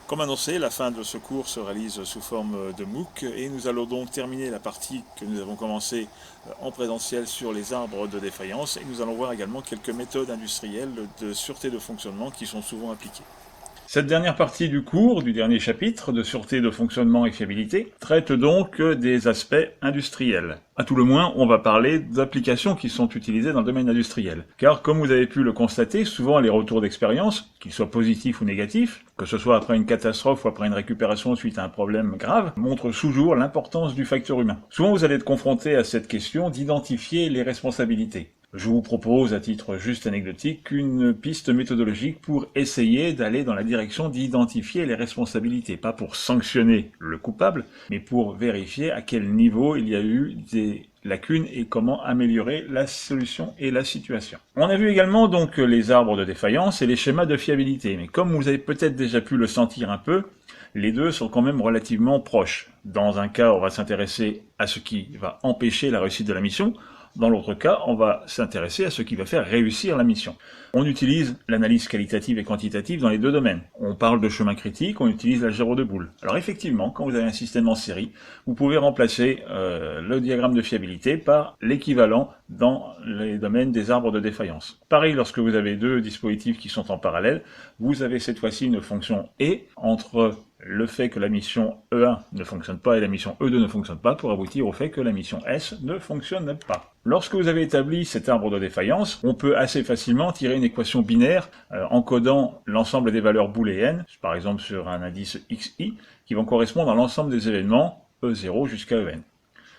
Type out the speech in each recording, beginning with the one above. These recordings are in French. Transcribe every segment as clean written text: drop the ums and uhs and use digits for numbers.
Comme annoncé, la fin de ce cours se réalise sous forme de MOOC et nous allons donc terminer la partie que nous avons commencée en présentiel sur les arbres de défaillance et nous allons voir également quelques méthodes industrielles de sûreté de fonctionnement qui sont souvent appliquées. Cette dernière partie du cours, du dernier chapitre de sûreté de fonctionnement et fiabilité, traite donc des aspects industriels. À tout le moins, on va parler d'applications qui sont utilisées dans le domaine industriel. Car comme vous avez pu le constater, souvent les retours d'expérience, qu'ils soient positifs ou négatifs, que ce soit après une catastrophe ou après une récupération suite à un problème grave, montrent toujours l'importance du facteur humain. Souvent vous allez être confronté à cette question d'identifier les responsabilités. Je vous propose, à titre juste anecdotique, une piste méthodologique pour essayer d'aller dans la direction d'identifier les responsabilités, pas pour sanctionner le coupable, mais pour vérifier à quel niveau il y a eu des lacunes et comment améliorer la solution et la situation. On a vu également donc les arbres de défaillance et les schémas de fiabilité, mais comme vous avez peut-être déjà pu le sentir un peu, les deux sont quand même relativement proches. Dans un cas, on va s'intéresser à ce qui va empêcher la réussite de la mission. Dans l'autre cas, on va s'intéresser à ce qui va faire réussir la mission. On utilise l'analyse qualitative et quantitative dans les deux domaines. On parle de chemin critique, on utilise l'algèbre de Boole. Alors effectivement, quand vous avez un système en série, vous pouvez remplacer le diagramme de fiabilité par l'équivalent dans les domaines des arbres de défaillance. Pareil, lorsque vous avez deux dispositifs qui sont en parallèle, vous avez cette fois-ci une fonction et entre le fait que la mission E1 ne fonctionne pas et la mission E2 ne fonctionne pas pour aboutir au fait que la mission S ne fonctionne pas. Lorsque vous avez établi cet arbre de défaillance, on peut assez facilement tirer une équation binaire encodant l'ensemble des valeurs booléennes, par exemple sur un indice xi, qui vont correspondre à l'ensemble des événements E0 jusqu'à En.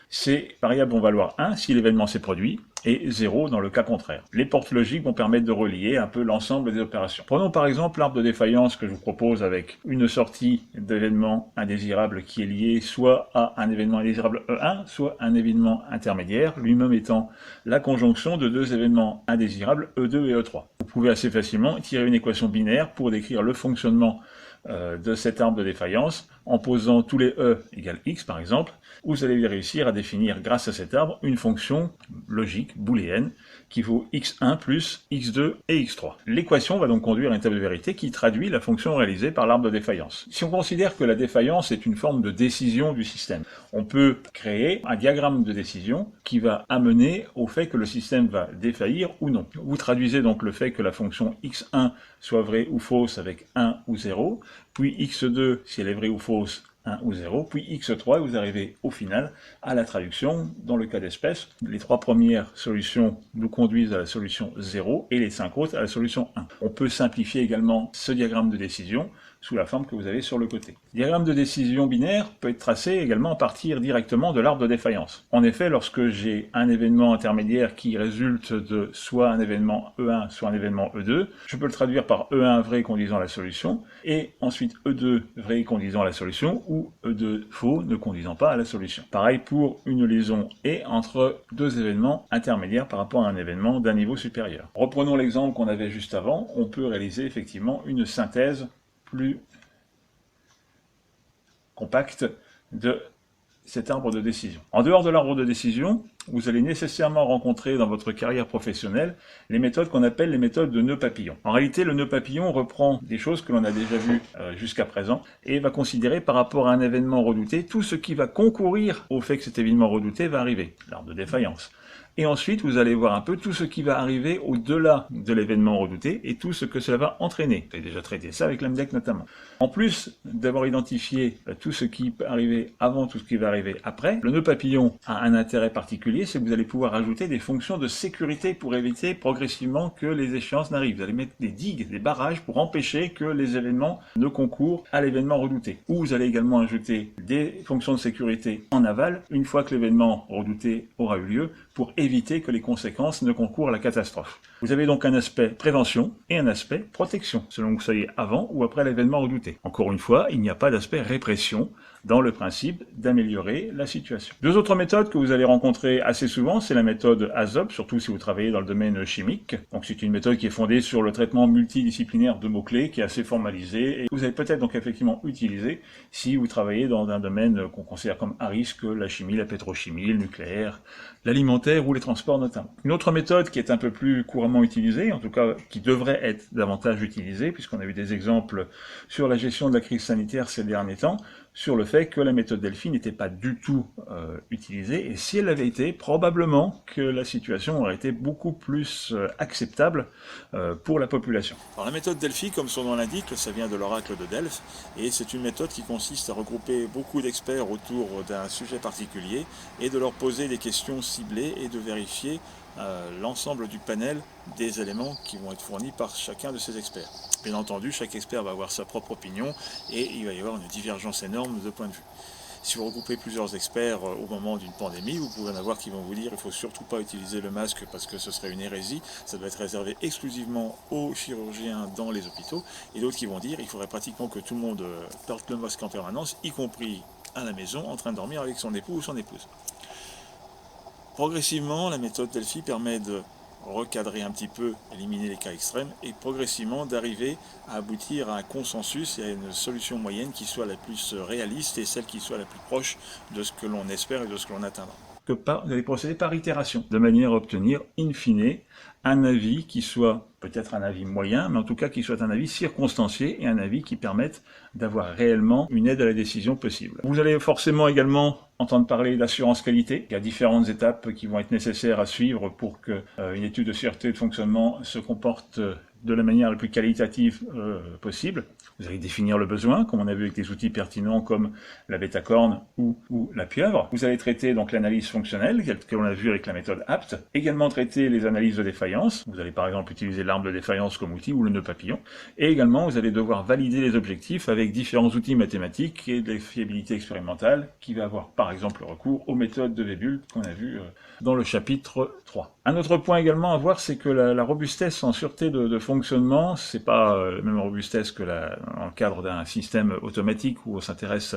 Ces variables vont valoir 1 si l'événement s'est produit, et 0 dans le cas contraire. Les portes logiques vont permettre de relier un peu l'ensemble des opérations. Prenons par exemple l'arbre de défaillance que je vous propose avec une sortie d'événement indésirable qui est liée soit à un événement indésirable E1, soit un événement intermédiaire, lui-même étant la conjonction de deux événements indésirables E2 et E3. Vous pouvez assez facilement tirer une équation binaire pour décrire le fonctionnement de cet arbre de défaillance en posant tous les E égale X par exemple, vous allez réussir à définir grâce à cet arbre une fonction logique booléenne qui vaut x1 plus x2 et x3. L'équation va donc conduire à une table de vérité qui traduit la fonction réalisée par l'arbre de défaillance. Si on considère que la défaillance est une forme de décision du système, on peut créer un diagramme de décision qui va amener au fait que le système va défaillir ou non. Vous traduisez donc le fait que la fonction x1 soit vraie ou fausse avec 1 ou 0, puis x2 si elle est vraie ou fausse 1 ou 0, puis x3, vous arrivez au final à la traduction. Dans le cas d'espèce, les trois premières solutions nous conduisent à la solution 0 et les 5 autres à la solution 1. On peut simplifier également ce diagramme de décision sous la forme que vous avez sur le côté. Le diagramme de décision binaire peut être tracé également à partir directement de l'arbre de défaillance. En effet, lorsque j'ai un événement intermédiaire qui résulte de soit un événement E1, soit un événement E2, je peux le traduire par E1 vrai conduisant à la solution, et ensuite E2 vrai conduisant à la solution, ou E2 faux ne conduisant pas à la solution. Pareil pour une liaison et entre deux événements intermédiaires par rapport à un événement d'un niveau supérieur. Reprenons l'exemple qu'on avait juste avant, on peut réaliser effectivement une synthèse plus compacte de cet arbre de décision. En dehors de l'arbre de décision, vous allez nécessairement rencontrer dans votre carrière professionnelle les méthodes qu'on appelle les méthodes de nœud papillon. En réalité, le nœud papillon reprend des choses que l'on a déjà vues jusqu'à présent et va considérer par rapport à un événement redouté tout ce qui va concourir au fait que cet événement redouté va arriver, l'arbre de défaillance. Et ensuite, vous allez voir un peu tout ce qui va arriver au-delà de l'événement redouté et tout ce que cela va entraîner. Vous avez déjà traité ça avec l'AMDEC notamment. En plus d'avoir identifié tout ce qui peut arriver avant, tout ce qui va arriver après, le nœud papillon a un intérêt particulier, c'est que vous allez pouvoir ajouter des fonctions de sécurité pour éviter progressivement que les échéances n'arrivent. Vous allez mettre des digues, des barrages pour empêcher que les événements ne concourent à l'événement redouté. Ou vous allez également ajouter des fonctions de sécurité en aval, une fois que l'événement redouté aura eu lieu, pour éviter que les conséquences ne concourent à la catastrophe. Vous avez donc un aspect prévention et un aspect protection, selon que vous soyez avant ou après l'événement redouté. Encore une fois, il n'y a pas d'aspect répression dans le principe d'améliorer la situation. Deux autres méthodes que vous allez rencontrer assez souvent, c'est la méthode ASOP, surtout si vous travaillez dans le domaine chimique. Donc c'est une méthode qui est fondée sur le traitement multidisciplinaire de mots-clés, qui est assez formalisé, et que vous allez peut-être donc effectivement utiliser si vous travaillez dans un domaine qu'on considère comme à risque, la chimie, la pétrochimie, le nucléaire, l'alimentaire ou les transports notamment. Une autre méthode qui est un peu plus couramment utilisée, en tout cas qui devrait être davantage utilisée, puisqu'on a eu des exemples sur la gestion de la crise sanitaire ces derniers temps, sur le fait que la méthode Delphi n'était pas du tout utilisée, et si elle avait été, probablement que la situation aurait été beaucoup plus acceptable pour la population. Alors la méthode Delphi, comme son nom l'indique, ça vient de l'oracle de Delphes, et c'est une méthode qui consiste à regrouper beaucoup d'experts autour d'un sujet particulier, et de leur poser des questions ciblées, et de vérifier l'ensemble du panel des éléments qui vont être fournis par chacun de ces experts. Bien entendu, chaque expert va avoir sa propre opinion et il va y avoir une divergence énorme de point de vue. Si vous regroupez plusieurs experts au moment d'une pandémie, vous pouvez en avoir qui vont vous dire qu'il ne faut surtout pas utiliser le masque parce que ce serait une hérésie, ça doit être réservé exclusivement aux chirurgiens dans les hôpitaux, et d'autres qui vont dire qu'il faudrait pratiquement que tout le monde porte le masque en permanence, y compris à la maison, en train de dormir avec son époux ou son épouse. Progressivement, la méthode Delphi permet de recadrer un petit peu, éliminer les cas extrêmes, et progressivement d'arriver à aboutir à un consensus et à une solution moyenne qui soit la plus réaliste et celle qui soit la plus proche de ce que l'on espère et de ce que l'on atteindra. Vous allez procéder par itération, de manière à obtenir, in fine, un avis qui soit peut-être un avis moyen, mais en tout cas qui soit un avis circonstancié et un avis qui permette d'avoir réellement une aide à la décision possible. Vous allez forcément également entendre parler d'assurance qualité. Il y a différentes étapes qui vont être nécessaires à suivre pour qu'une étude de sûreté de fonctionnement se comporte de la manière la plus qualitative possible. Vous allez définir le besoin, comme on a vu avec des outils pertinents comme la bêta-corne ou la pieuvre. Vous allez traiter donc l'analyse fonctionnelle, que l'on a vu avec la méthode APT. Également traiter les analyses de défaillance. Vous allez par exemple utiliser l'arme de défaillance comme outil ou le nœud papillon. Et également, vous allez devoir valider les objectifs avec différents outils mathématiques et de fiabilité expérimentale qui va avoir par exemple recours aux méthodes de Weibull qu'on a vu dans le chapitre 3. Un autre point également à voir, c'est que la robustesse en sûreté de fonctionnement, c'est pas la même robustesse que dans le cadre d'un système automatique où on s'intéresse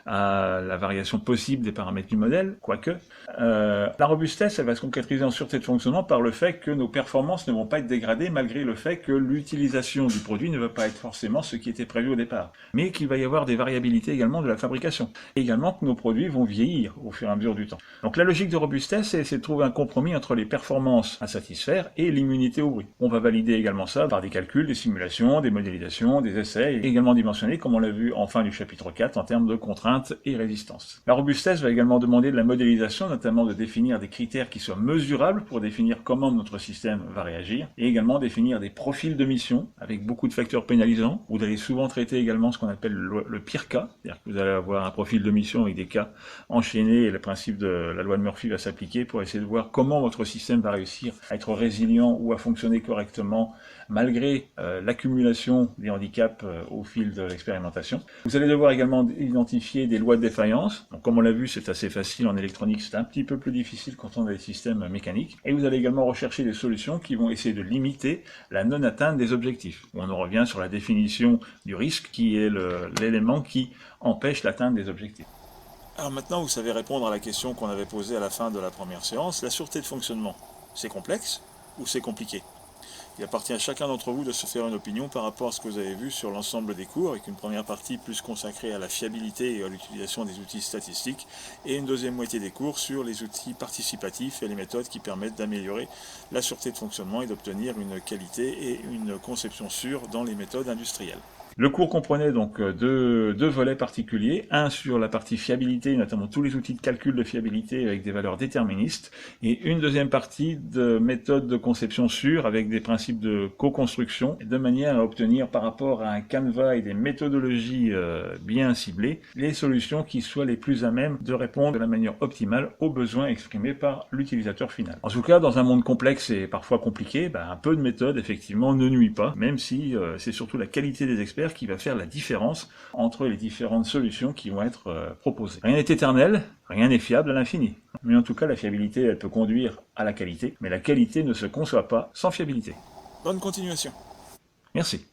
à la variation possible des paramètres du modèle, quoique. La robustesse, elle va se concrétiser en sûreté de fonctionnement par le fait que nos performances ne vont pas être dégradées malgré le fait que l'utilisation du produit ne va pas être forcément ce qui était prévu au départ, mais qu'il va y avoir des variabilités également de la fabrication, et également que nos produits vont vieillir au fur et à mesure du temps. Donc la logique de robustesse, c'est de trouver un compromis entre les performances à satisfaire et l'immunité au bruit. On va valider également ça par des calculs, des simulations, des modélisations, des essais, et également dimensionner, comme on l'a vu en fin du chapitre 4, en termes de contraintes et résistance. La robustesse va également demander de la modélisation, notamment de définir des critères qui soient mesurables pour définir comment notre système va réagir, et également définir des profils de mission avec beaucoup de facteurs pénalisants. Vous allez souvent traiter également ce qu'on appelle le pire cas, c'est-à-dire que vous allez avoir un profil de mission avec des cas enchaînés et le principe de la loi de Murphy va s'appliquer pour essayer de voir comment votre système va réussir à être résilient ou à fonctionner correctement malgré l'accumulation des handicaps au fil de l'expérimentation. Vous allez devoir également identifier des lois de défaillance. Donc, comme on l'a vu, c'est assez facile en électronique, c'est un petit peu plus difficile quand on a des systèmes mécaniques. Et vous allez également rechercher des solutions qui vont essayer de limiter la non-atteinte des objectifs. On en revient sur la définition du risque qui est l'élément qui empêche l'atteinte des objectifs. Alors maintenant, vous savez répondre à la question qu'on avait posée à la fin de la première séance. La sûreté de fonctionnement, c'est complexe ou c'est compliqué ? Il appartient à chacun d'entre vous de se faire une opinion par rapport à ce que vous avez vu sur l'ensemble des cours, avec une première partie plus consacrée à la fiabilité et à l'utilisation des outils statistiques, et une deuxième moitié des cours sur les outils participatifs et les méthodes qui permettent d'améliorer la sûreté de fonctionnement et d'obtenir une qualité et une conception sûre dans les méthodes industrielles. Le cours comprenait donc deux volets particuliers, un sur la partie fiabilité, notamment tous les outils de calcul de fiabilité avec des valeurs déterministes, et une deuxième partie de méthodes de conception sûre avec des principes de co-construction, de manière à obtenir par rapport à un canevas et des méthodologies bien ciblées, les solutions qui soient les plus à même de répondre de la manière optimale aux besoins exprimés par l'utilisateur final. En tout cas, dans un monde complexe et parfois compliqué, un peu de méthode effectivement ne nuit pas, même si c'est surtout la qualité des experts qui va faire la différence entre les différentes solutions qui vont être proposées. Rien n'est éternel, rien n'est fiable à l'infini. Mais en tout cas, la fiabilité, elle peut conduire à la qualité, mais la qualité ne se conçoit pas sans fiabilité. Bonne continuation. Merci.